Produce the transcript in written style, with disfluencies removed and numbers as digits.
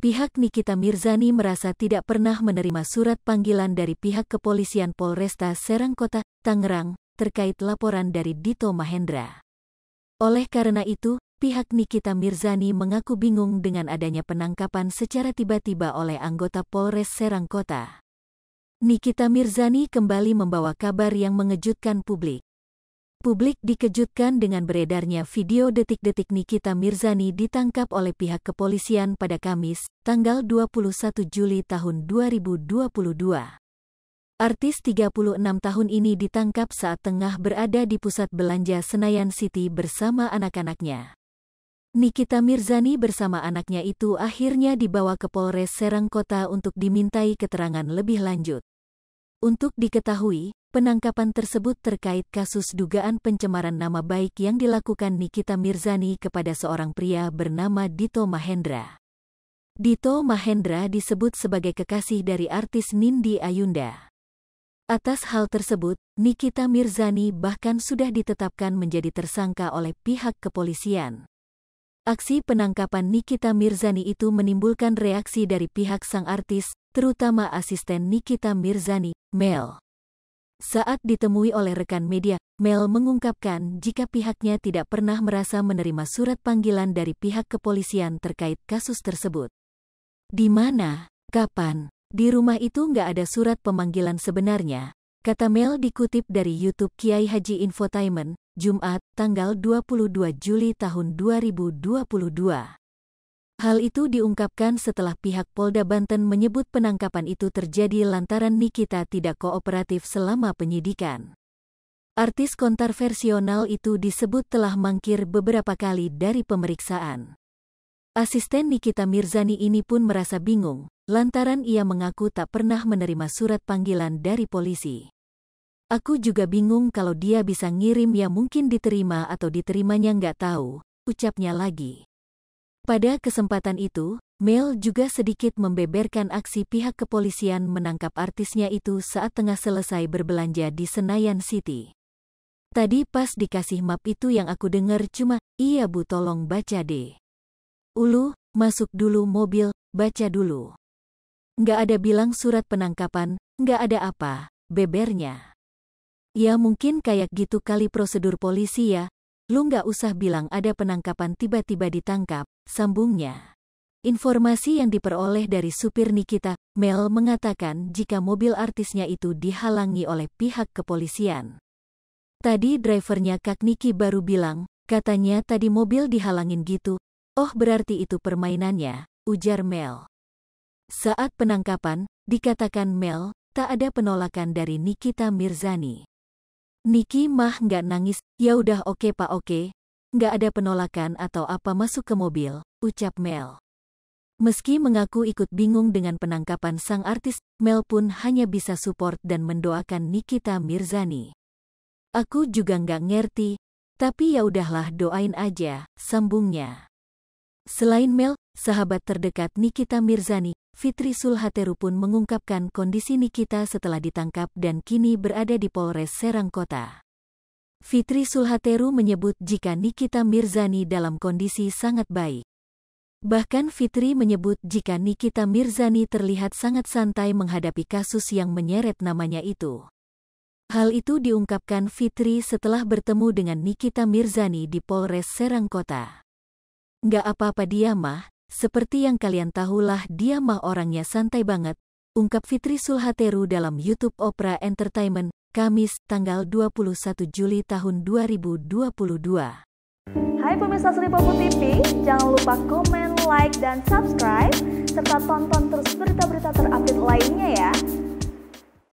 Pihak Nikita Mirzani merasa tidak pernah menerima surat panggilan dari pihak kepolisian Polresta Serang Kota, Tangerang, terkait laporan dari Dito Mahendra. Oleh karena itu, pihak Nikita Mirzani mengaku bingung dengan adanya penangkapan secara tiba-tiba oleh anggota Polres Serang Kota. Nikita Mirzani kembali membawa kabar yang mengejutkan publik. Publik dikejutkan dengan beredarnya video detik-detik Nikita Mirzani ditangkap oleh pihak kepolisian pada Kamis, tanggal 21 Juli tahun 2022. Artis 36 tahun ini ditangkap saat tengah berada di pusat belanja Senayan City bersama anak-anaknya. Nikita Mirzani bersama anaknya itu akhirnya dibawa ke Polres Serang Kota untuk dimintai keterangan lebih lanjut. Untuk diketahui, penangkapan tersebut terkait kasus dugaan pencemaran nama baik yang dilakukan Nikita Mirzani kepada seorang pria bernama Dito Mahendra. Dito Mahendra disebut sebagai kekasih dari artis Nindi Ayunda. Atas hal tersebut, Nikita Mirzani bahkan sudah ditetapkan menjadi tersangka oleh pihak kepolisian. Aksi penangkapan Nikita Mirzani itu menimbulkan reaksi dari pihak sang artis, terutama asisten Nikita Mirzani, Mel. Saat ditemui oleh rekan media, Mel mengungkapkan jika pihaknya tidak pernah merasa menerima surat panggilan dari pihak kepolisian terkait kasus tersebut. Di mana? Kapan? Di rumah itu nggak ada surat pemanggilan sebenarnya, kata Mel dikutip dari YouTube Kiai Haji Infotainment, Jumat, tanggal 22 Juli tahun 2022. Hal itu diungkapkan setelah pihak Polda Banten menyebut penangkapan itu terjadi lantaran Nikita tidak kooperatif selama penyidikan. Artis kontroversial itu disebut telah mangkir beberapa kali dari pemeriksaan. Asisten Nikita Mirzani ini pun merasa bingung, lantaran ia mengaku tak pernah menerima surat panggilan dari polisi. Aku juga bingung kalau dia bisa ngirim, ya mungkin diterima atau diterimanya nggak tahu, ucapnya lagi. Pada kesempatan itu, Mel juga sedikit membeberkan aksi pihak kepolisian menangkap artisnya itu saat tengah selesai berbelanja di Senayan City. Tadi pas dikasih map itu yang aku dengar cuma, "Iya Bu, tolong baca deh. Ulu, masuk dulu mobil, baca dulu. Nggak ada bilang surat penangkapan, nggak ada apa," bebernya. "Ya mungkin kayak gitu kali prosedur polisi ya. Lu nggak usah bilang ada penangkapan tiba-tiba ditangkap," sambungnya. Informasi yang diperoleh dari supir Nikita, Mel mengatakan jika mobil artisnya itu dihalangi oleh pihak kepolisian. "Tadi drivernya Kak Niki baru bilang, katanya tadi mobil dihalangin gitu." "Oh berarti itu permainannya," ujar Mel. Saat penangkapan, dikatakan Mel, tak ada penolakan dari Nikita Mirzani. "Niki mah nggak nangis, ya udah oke Pak oke. Nggak ada penolakan atau apa masuk ke mobil," ucap Mel. Meski mengaku ikut bingung dengan penangkapan sang artis, Mel pun hanya bisa support dan mendoakan Nikita Mirzani. "Aku juga nggak ngerti, tapi ya udahlah doain aja," sambungnya. Selain Mel, sahabat terdekat Nikita Mirzani, Fitri Sulhateru pun mengungkapkan kondisi Nikita setelah ditangkap dan kini berada di Polres Serang Kota. Fitri Sulhateru menyebut jika Nikita Mirzani dalam kondisi sangat baik. Bahkan Fitri menyebut jika Nikita Mirzani terlihat sangat santai menghadapi kasus yang menyeret namanya itu. Hal itu diungkapkan Fitri setelah bertemu dengan Nikita Mirzani di Polres Serang Kota. "Nggak apa-apa dia mah, seperti yang kalian tahulah dia mah orangnya santai banget," ungkap Fitri Sulhateru dalam YouTube Opera Entertainment, Kamis, tanggal 21 Juli tahun 2022. Hai pemirsa Sri Popo TV, jangan lupa komen, like, dan subscribe, serta tonton terus berita-berita terupdate lainnya ya.